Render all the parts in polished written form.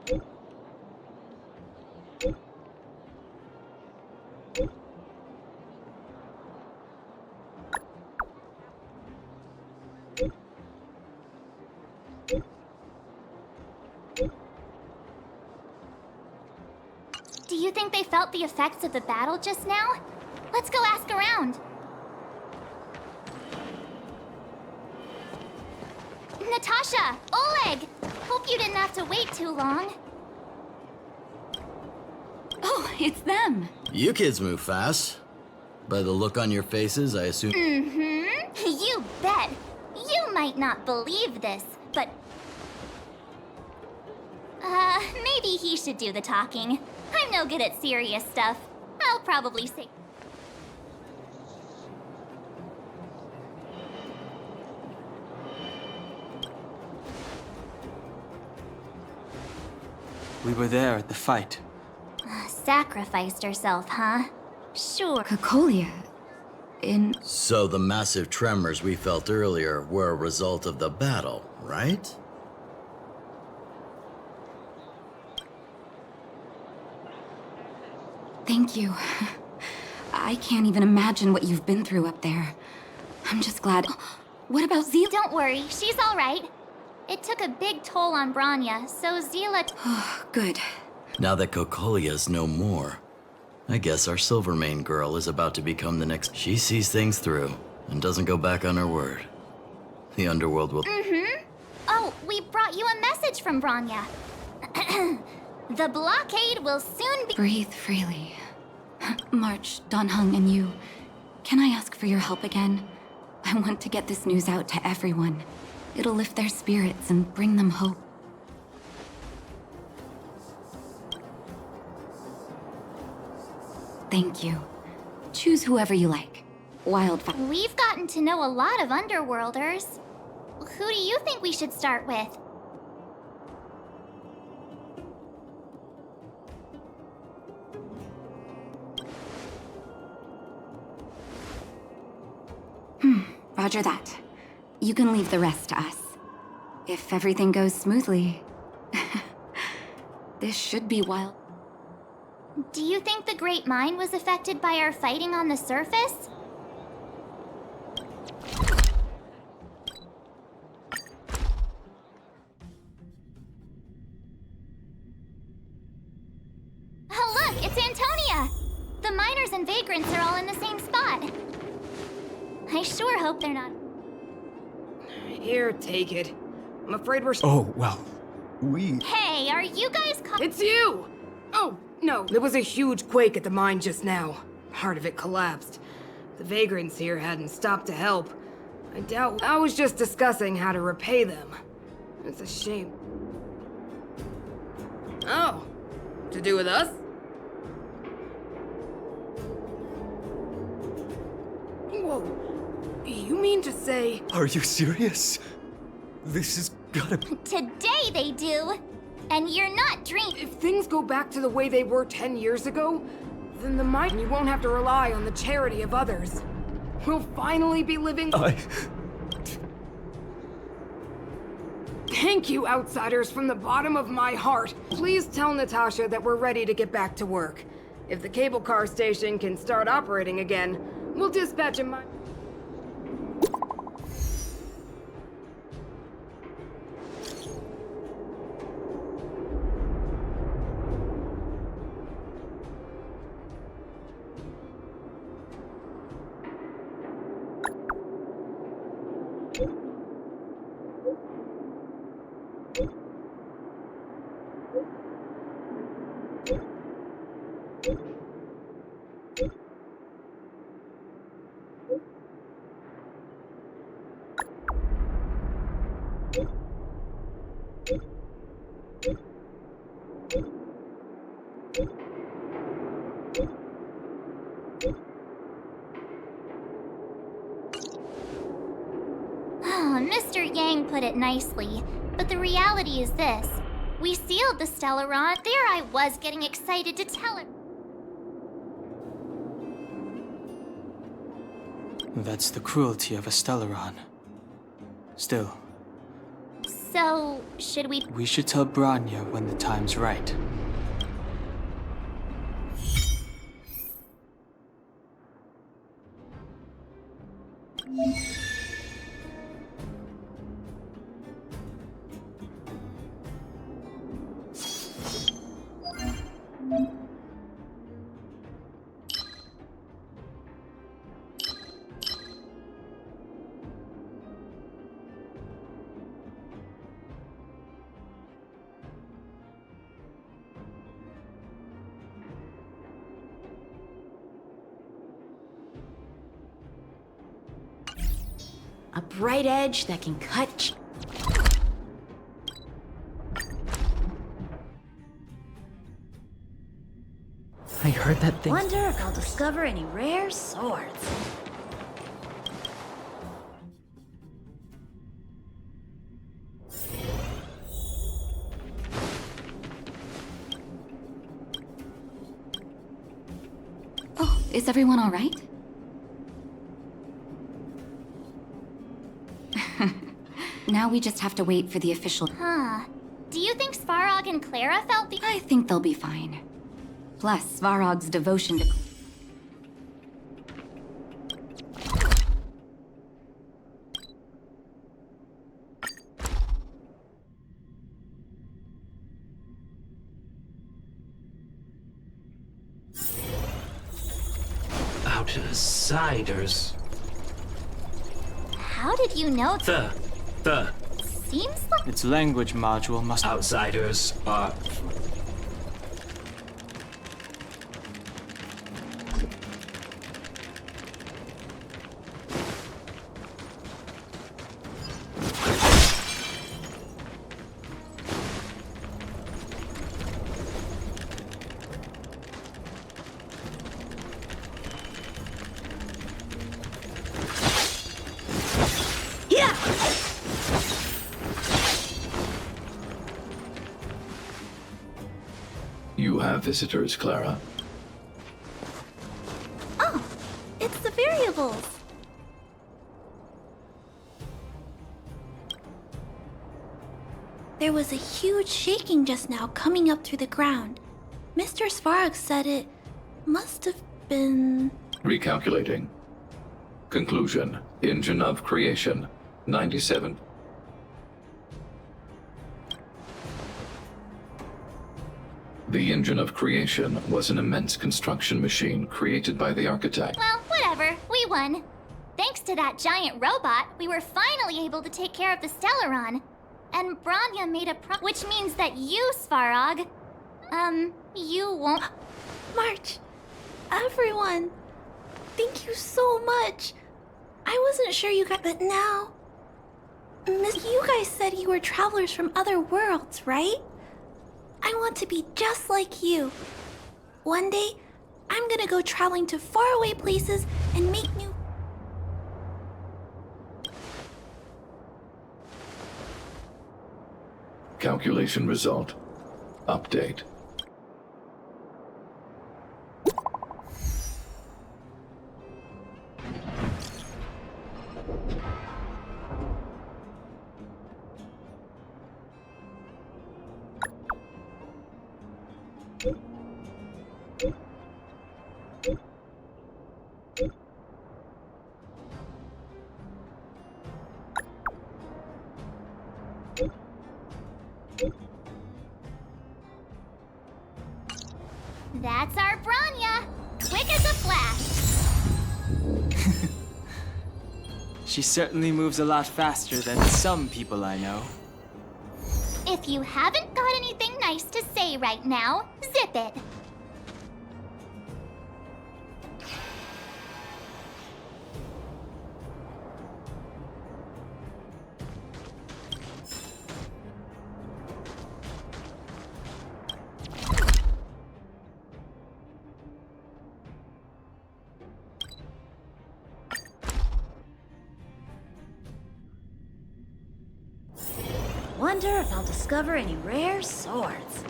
Do you think they felt the effects of the battle just now? Let's go ask around. Natasha! Oleg! Hope you didn't have to wait too long. Oh, it's them. You kids move fast. By the look on your faces, I assume... Mm-hmm. You bet. You might not believe this, but... maybe he should do the talking. I'm no good at serious stuff. I'll probably say... We were there at the fight. Sacrificed herself, huh? Sure. Cocolia. In... So the massive tremors we felt earlier were a result of the battle, right? Thank you. I can't even imagine what you've been through up there. I'm just glad... What about Zila? Don't worry, she's all right. It took a big toll on Branya, so Zila... Good. Now that Cocolia's no more, I guess our Silvermane girl is about to become the next... She sees things through and doesn't go back on her word. The underworld will... Mm-hmm. Oh, we brought you a message from Branya. The blockade will soon be... Breathe freely. March, Donhung, and you. Can I ask for your help again? I want to get this news out to everyone. It'll lift their spirits and bring them hope. Thank you. Choose whoever you like. Wildfire. We've gotten to know a lot of Underworlders. Who do you think we should start with? Roger that. You can leave the rest to us. If everything goes smoothly. This should be wild. Do you think the Great Mine was affected by our fighting on the surface? Oh look, it's Antonia! The miners and vagrants are all in the same spot. I sure hope they're not... Here, take it. I'm afraid we're... Oh, well, we... Hey, are you guys It's you! Oh, no, there was a huge quake at the mine just now. Part of it collapsed. The vagrants here hadn't stopped to help. I doubt... I was just discussing how to repay them. It's a shame. Oh, to do with us? Whoa. You mean to say... Are you serious? This has gotta be... Today they do! And you're not dreaming. If things go back to the way they were 10 years ago, then the mine... You won't have to rely on the charity of others. We'll finally be living... Thank you, outsiders, from the bottom of my heart. Please tell Natasha that we're ready to get back to work. If the cable car station can start operating again, we'll dispatch a mine... Mr. Yang put it nicely, but the reality is this. We sealed the Stellaron. There I was getting excited to tell her. That's the cruelty of a Stellaron. Still. So, should we... We should tell Branya when the time's right. A bright edge that can cut. I heard that thing. Wonder if I'll discover any rare swords. Oh, is everyone all right? Now we just have to wait for the official... Huh. Do you think Svarog and Clara felt the... I think they'll be fine. Plus, Svarog's devotion to... Outsiders. How did you know... The Seems like... Its language module must... outsiders are... You have visitors, Clara. Oh, it's the variables. There was a huge shaking just now coming up through the ground. Mr. Svarog said it must have been... Recalculating. Conclusion. Engine of creation. 97. The engine of creation was an immense construction machine created by the architect. Well, whatever. We won. Thanks to that giant robot, we were finally able to take care of the Stellaron. And Branya made a which means that you, Svarog, you won't... March, everyone, thank you so much. I wasn't sure you guys, but now... Miss, you guys said you were travelers from other worlds, right? I want to be just like you. One day, I'm gonna go traveling to faraway places and make new... Calculation result. Update. That's our Branya! Quick as a flash! She certainly moves a lot faster than some people I know. If you haven't got anything nice to say right now, zip it! Wonder if I'll discover any rare swords.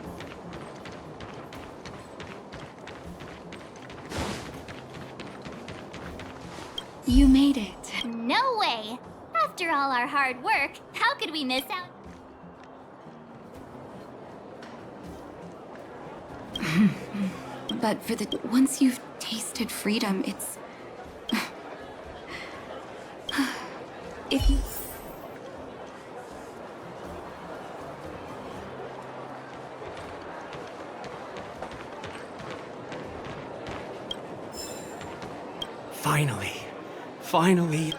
You made it. No way! After all our hard work, how could we miss out? But for the once you've tasted freedom, it's if you Finally.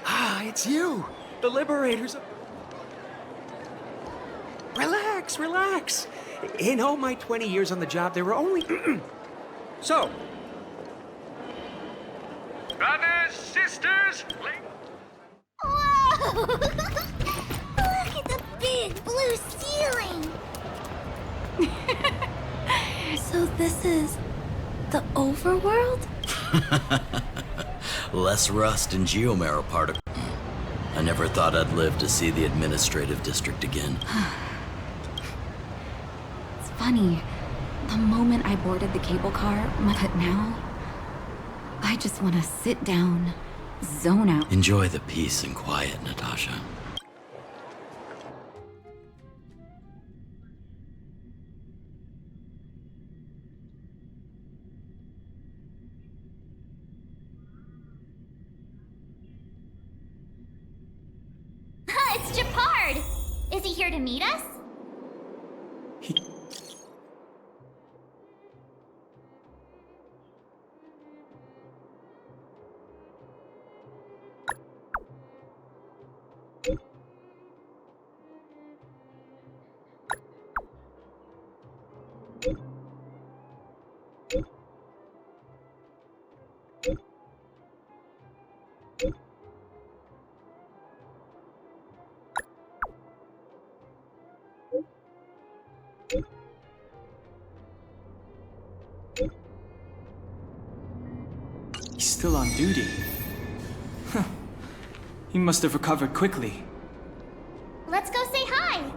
It's you! The Liberators. Relax. In all my 20 years on the job, there were only... So... Brothers, sisters, Whoa! Look at the big blue ceiling! So this is the overworld? Less rust and geomarrow particles. I never thought I'd live to see the administrative district again. It's funny. The moment I boarded the cable car, but now I just want to sit down, zone out. Enjoy the peace and quiet, Natasha. It's Japard! Is he here to meet us? He's still on duty. Huh. He must have recovered quickly. Let's go say hi!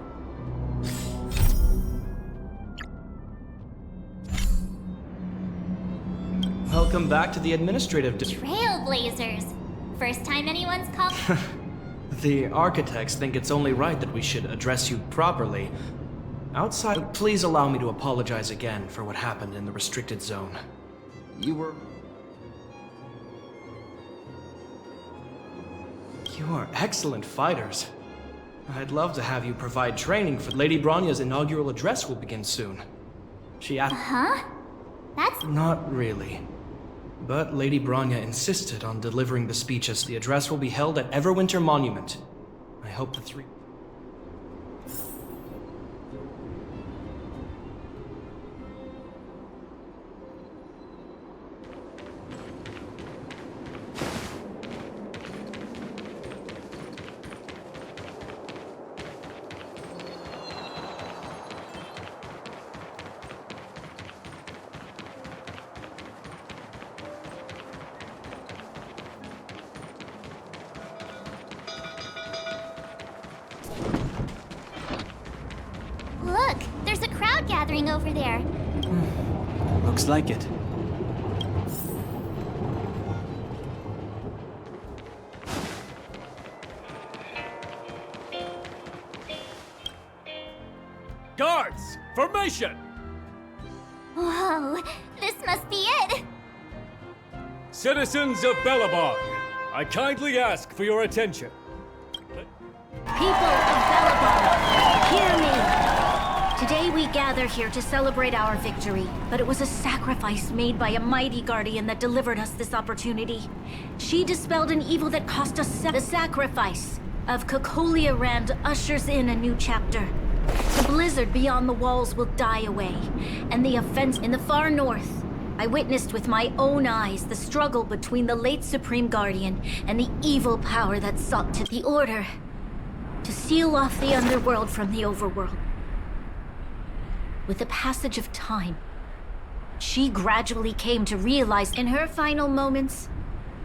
Welcome back to the administrative district. Trailblazers! First time anyone's called. The architects think it's only right that we should address you properly. Outside, please allow me to apologize again for what happened in the restricted zone. You are excellent fighters. I'd love to have you provide training for Lady Bronya's inaugural address will begin soon. She asked... Huh? That's... Not really. But Lady Bronya insisted on delivering the speeches. The address will be held at Everwinter Monument. I hope the three... Look! There's a crowd gathering over there. Looks like it. guards, formation! Whoa! This must be it! Citizens of Bellabog, I kindly ask for your attention. People of Bellabog, hear me! Today we gather here to celebrate our victory, but it was a sacrifice made by a mighty guardian that delivered us this opportunity. She dispelled an evil that cost us the sacrifice of Cocolia Rand ushers in a new chapter. The blizzard beyond the walls will die away, and the offense in the far north. I witnessed with my own eyes the struggle between the late Supreme Guardian and the evil power that sought to the Order to seal off the underworld from the overworld. With the passage of time, she gradually came to realize in her final moments,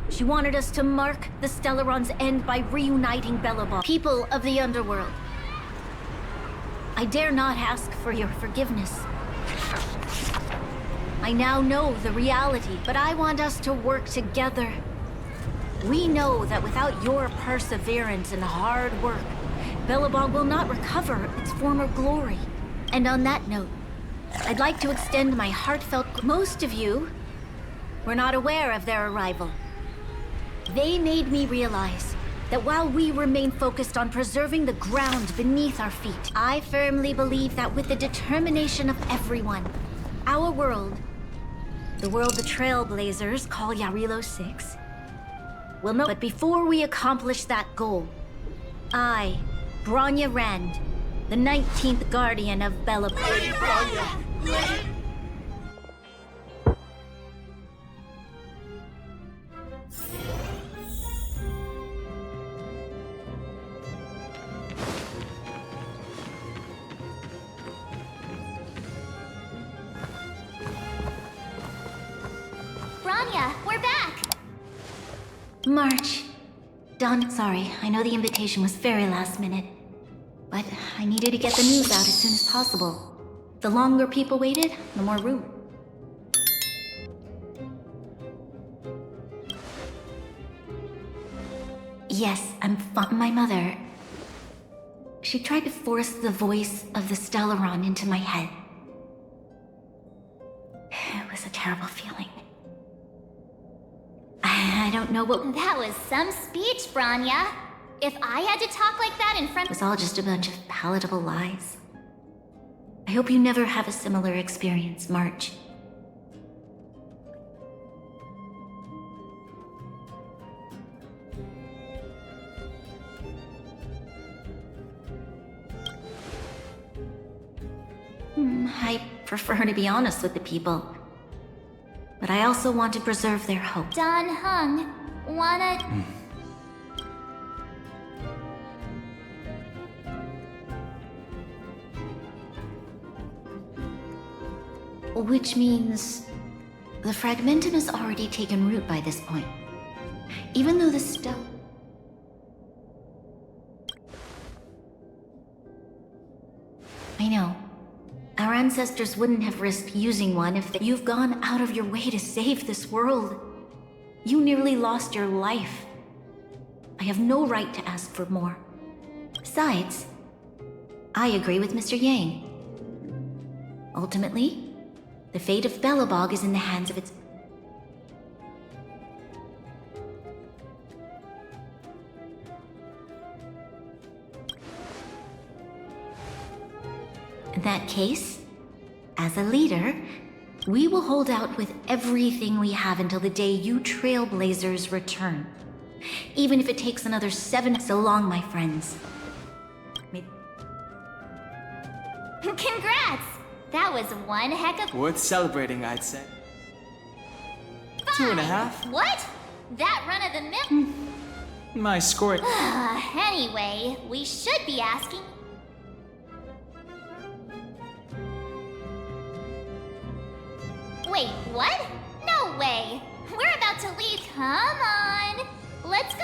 she wanted us to mark the Stellaron's end by reuniting Bellabog. People of the underworld, I dare not ask for your forgiveness. I now know the reality, but I want us to work together. We know that without your perseverance and hard work, Bellabog will not recover its former glory. And on that note, I'd like to extend my heartfelt... Most of you were not aware of their arrival. They made me realize that while we remain focused on preserving the ground beneath our feet, I firmly believe that with the determination of everyone, our world, the world the Trailblazers call Yarilo 6, will know. But before we accomplish that goal, I, Bronya Rand, the 19th Guardian of Belobog. Lady Bronya! Lady... Bronya, we're back! March. Dawn, sorry, I know the invitation was very last minute, but I needed to get the news out as soon as possible. The longer people waited, the more room. Yes, I'm my mother. She tried to force the voice of the Stellaron into my head. It was a terrible feeling. I don't know what... That was some speech, Bronya. If I had to talk like that in front... It was all just a bunch of palatable lies. I hope you never have a similar experience, March. I prefer to be honest with the people. But I also want to preserve their hope. Don Hung, wanna... Which means... the Fragmentum has already taken root by this point. Even though the stone... I know. Our ancestors wouldn't have risked using one if you've gone out of your way to save this world. You nearly lost your life. I have no right to ask for more. Besides, I agree with Mr. Yang. Ultimately, the fate of Belobog is in the hands of its... In that case, as a leader, we will hold out with everything we have until the day you Trailblazers return. Even if it takes another 7... So long, my friends. Congrats! That was one heck of... Worth celebrating, I'd say. 2.5. What? That run of the mill... My score... Anyway, we should be asking... Wait, what? No way! We're about to leave. Come on! Let's go...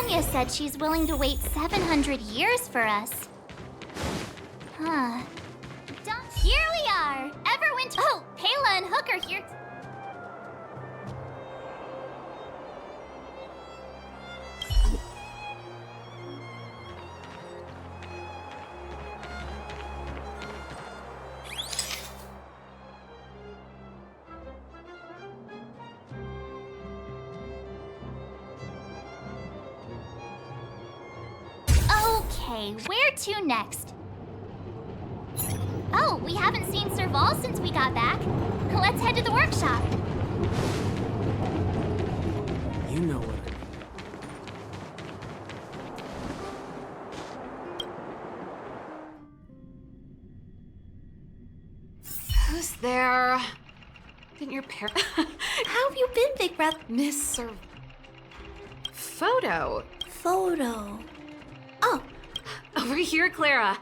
Bronya said she's willing to wait 700 years for us. Huh. Here we are! Everwinter. Oh, Pela and Hook are here. Okay, where to next? Oh, we haven't seen Serval since we got back. Let's head to the workshop. You know what? Who's there? Didn't your parents... How have you been, Big Brother? Miss Sir... Photo. Photo. Oh. Over here, Clara.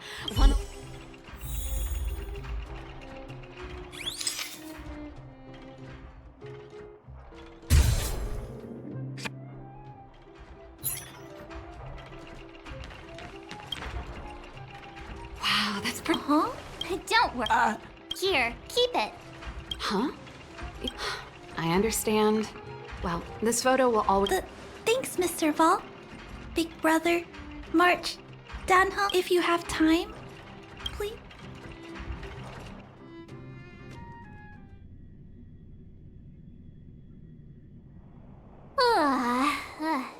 Wow, that's pretty... Huh? Don't worry. Here, keep it. Huh? I understand. Well, this photo will always... Thanks, Mr. Vol. Big Brother, March, Danha, if you have time, please.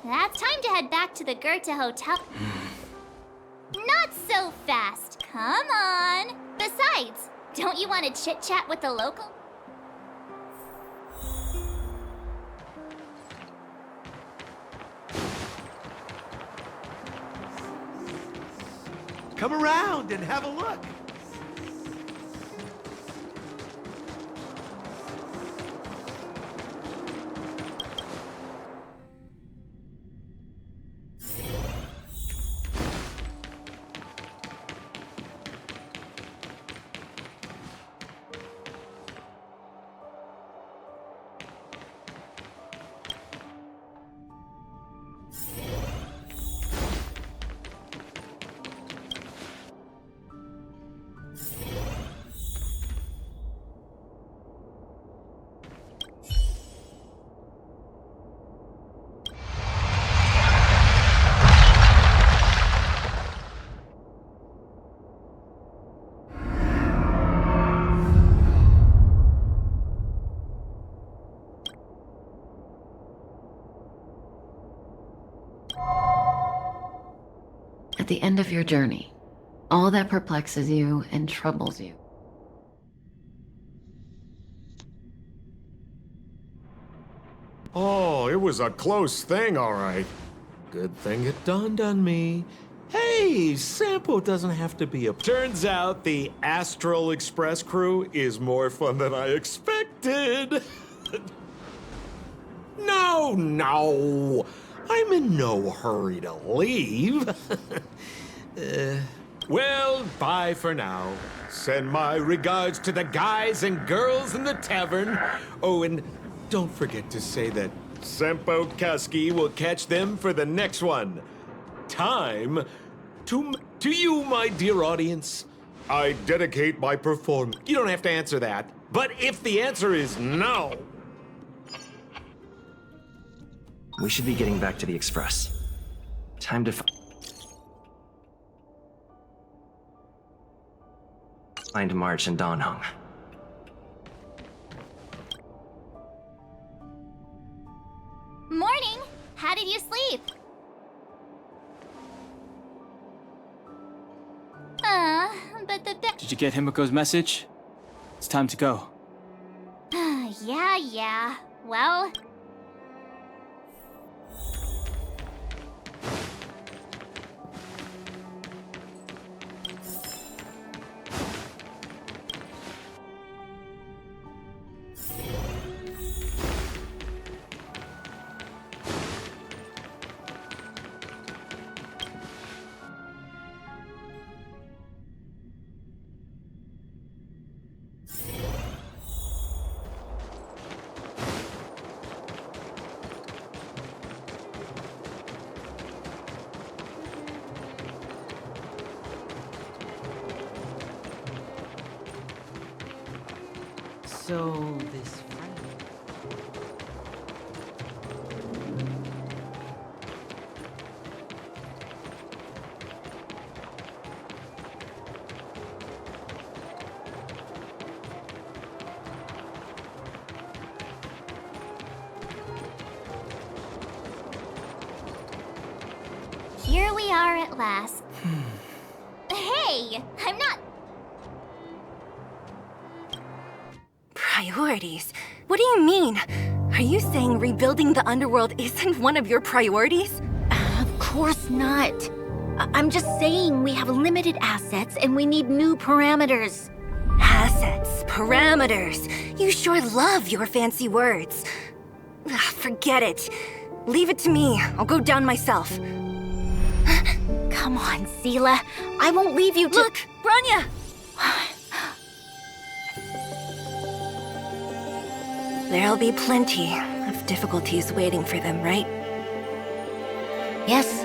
That's time to head back to the Goethe Hotel. Not so fast. Come on. Besides, don't you want to chit-chat with the local? Come around and have a look. At the end of your journey, all that perplexes you and troubles you. Oh, it was a close thing, all right. Good thing it dawned on me. Hey, Sampo doesn't have to be a... Turns out the Astral Express crew is more fun than I expected. No. I'm in no hurry to leave. Well, bye for now. Send my regards to the guys and girls in the tavern. Oh, and don't forget to say that Sempo Kaski will catch them for the next one. Time to you, my dear audience. I dedicate my performance. You don't have to answer that. But if the answer is no... We should be getting back to the Express. Time to find March and Donhung. Morning. How did you sleep? But the Did you get Himiko's message? It's time to go. Yeah. Well... So, this friend... Here we are at last. Hey, I'm not... Priorities? What do you mean? Are you saying rebuilding the underworld isn't one of your priorities? Of course not. I'm just saying we have limited assets and we need new parameters. Assets, parameters. You sure love your fancy words. Ugh, forget it. Leave it to me. I'll go down myself. Come on, Seela. I won't leave you to- Look, Branya! There'll be plenty of difficulties waiting for them, right? Yes.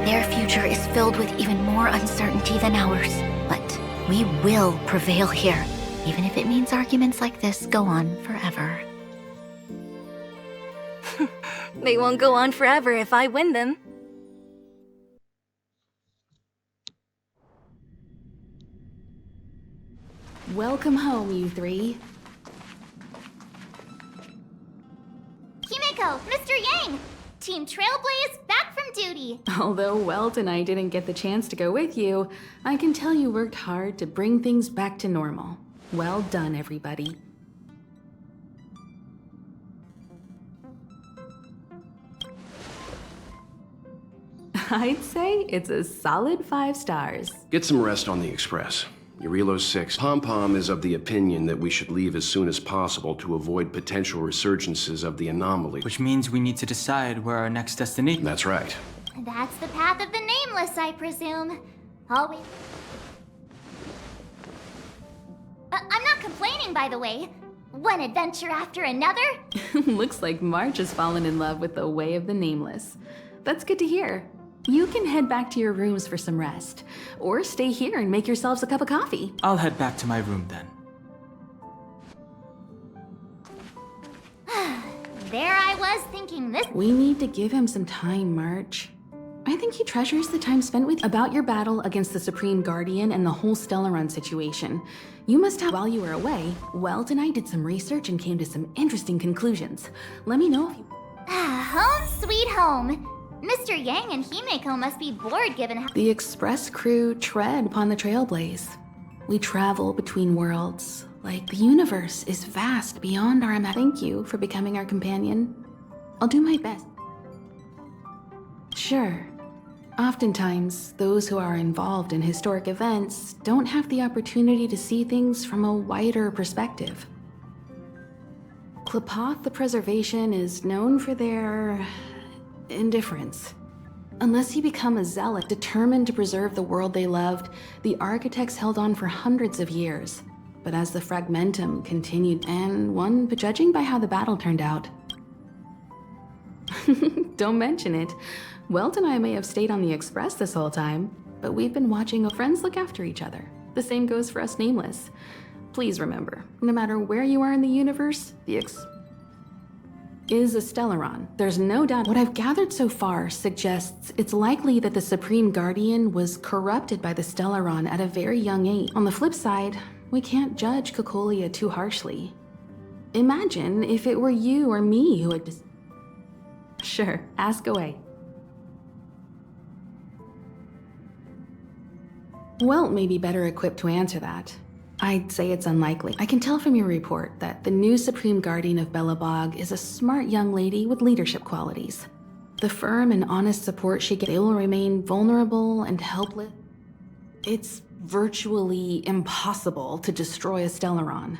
Their future is filled with even more uncertainty than ours. But we will prevail here, even if it means arguments like this go on forever. They won't go on forever if I win them. Welcome home, you three. Himeko, Mr. Yang! Team Trailblaze back from duty! Although Welt and I didn't get the chance to go with you, I can tell you worked hard to bring things back to normal. Well done, everybody. I'd say it's a solid 5 stars. Get some rest on the Express. Eurilo 6. Pom-Pom is of the opinion that we should leave as soon as possible to avoid potential resurgences of the anomaly. Which means we need to decide where our next destination... That's right. That's the path of the Nameless, I presume. Always... I'm not complaining, by the way. One adventure after another. Looks like March has fallen in love with the way of the Nameless. That's good to hear. You can head back to your rooms for some rest, or stay here and make yourselves a cup of coffee. I'll head back to my room then. There I was thinking this... We need to give him some time, March. I think he treasures the time spent with you. About your battle against the Supreme Guardian and the whole Stellaron situation. You must have... While you were away, Welt and I did some research and came to some interesting conclusions. Let me know if you... Home sweet home. Mr. Yang and Himeko must be bored given how... The Express crew tread upon the Trailblaze. We travel between worlds, like the universe is vast beyond our Thank you for becoming our companion. I'll do my best. Sure. Oftentimes, those who are involved in historic events don't have the opportunity to see things from a wider perspective. Klapoth the Preservation is known for their... indifference. Unless you become a zealot determined to preserve the world they loved, the architects held on for hundreds of years. But as the Fragmentum continued, and one, judging by how the battle turned out... Don't mention it. Welt and I may have stayed on the Express this whole time, but we've been watching friends look after each other. The same goes for us Nameless. Please remember, no matter where you are in the universe, the is a Stellaron. There's no doubt. What I've gathered so far suggests it's likely that the Supreme Guardian was corrupted by the Stellaron at a very young age. On the flip side, we can't judge Cocolia too harshly. Imagine if it were you or me who had... Sure, ask away. Welt may be better equipped to answer that. I'd say it's unlikely. I can tell from your report that the new Supreme Guardian of Belobog is a smart young lady with leadership qualities. The firm and honest support she gets, they will remain vulnerable and helpless. It's virtually impossible to destroy a Stellaron.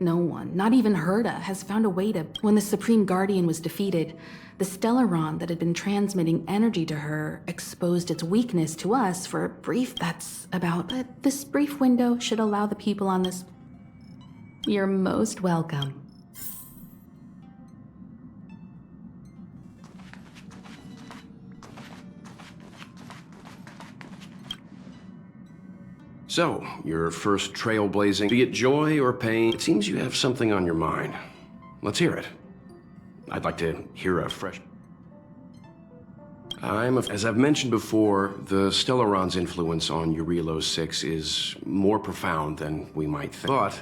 No one, not even Herta, has found a way to... When the Supreme Guardian was defeated, the Stellaron that had been transmitting energy to her exposed its weakness to us for a brief... That's about... But this brief window should allow the people on this... You're most welcome. So, your first trailblazing, be it joy or pain, it seems you have something on your mind. Let's hear it. I'd like to hear a fresh... As I've mentioned before, the Stellaron's influence on Eurilo 6 is more profound than we might think. But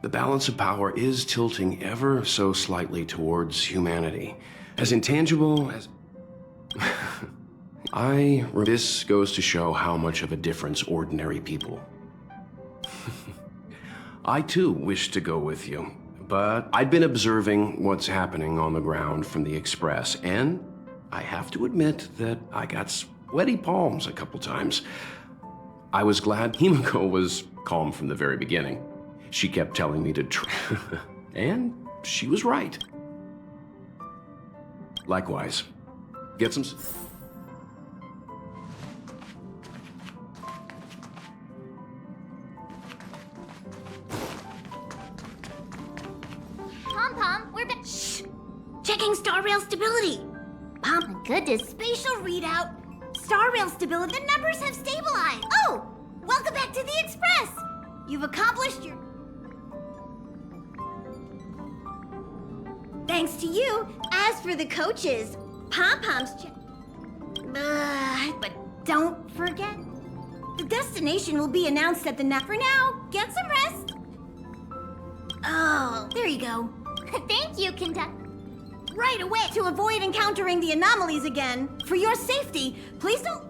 the balance of power is tilting ever so slightly towards humanity. As intangible as... This goes to show how much of a difference ordinary people. I too wish to go with you, but I'd been observing what's happening on the ground from the Express, and I have to admit that I got sweaty palms a couple times. I was glad Himiko was calm from the very beginning. She kept telling me to and she was right. Likewise. Get some... Pom-Pom, we're back. Shh! Checking star rail stability. Oh my goodness. Spatial readout. Star rail stability. The numbers have stabilized. Oh! Welcome back to the Express. You've accomplished your... Thanks to you. As for the coaches, Pom-Pom's but don't forget, the destination will be announced at the next. For now, get some rest. Oh, there you go. Thank you, Conductor. Right away. To avoid encountering the anomalies again, for your safety, please don't...